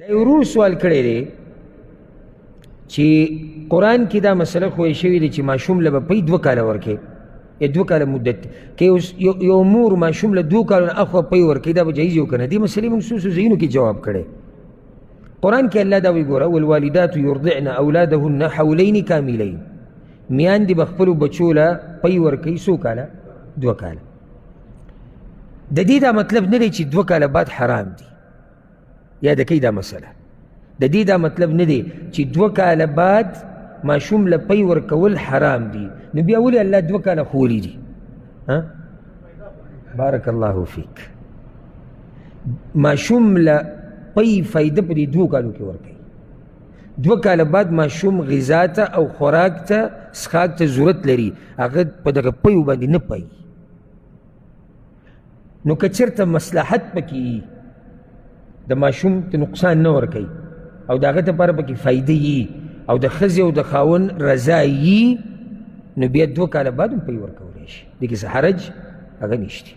دا یو ورور سوال کړی دی چې قرآن کې دا مسله ښوی شوې ده چې ماشوم له به پی 2 کاله ورکوي یا 2 کاله مدت که یو مور ماشوم له 2 کالو نه اخوا پی ورکوي دا به جایز یو که نه؟ دې مسلې موږ څو ځایونو کې جواب کړی. قرآن کې الله دا وایي ګوره والوالدات یرضعن اولادهن حولین کاملین، میاندې به خپلو بچو له پی ورکوي څو کاله؟ 2 کاله. د دې دا مطلب نه دی چې 2 کاله بعد حرام دي، یاد کوي دا مسله. د دې دا مطلب نه دی چې 2 کاله بعد ماشوم له پی ورکول حرام دي، نو بیا ولې الله 2 کاله ښوولي دي؟ بارک الله فیک. ماشوم له پی فایده په دې 2 کالو کې ورکوي. 2 کاله بعد ماشوم غذا ته او خوراک ته څښاک ته ضرورت لري، هغه په دغه پیو باندې نه پي. نو که چېرته مصلحت پکې وي د ماشوم ته نقصان نه ورکوي او د هغه دپاره پکې فایده وي او د ښځې او د خاوند رضا وي، نو بیا 2 کاله بعد هم پی ورکولی شي، دې کې څه حرج هغه نشته.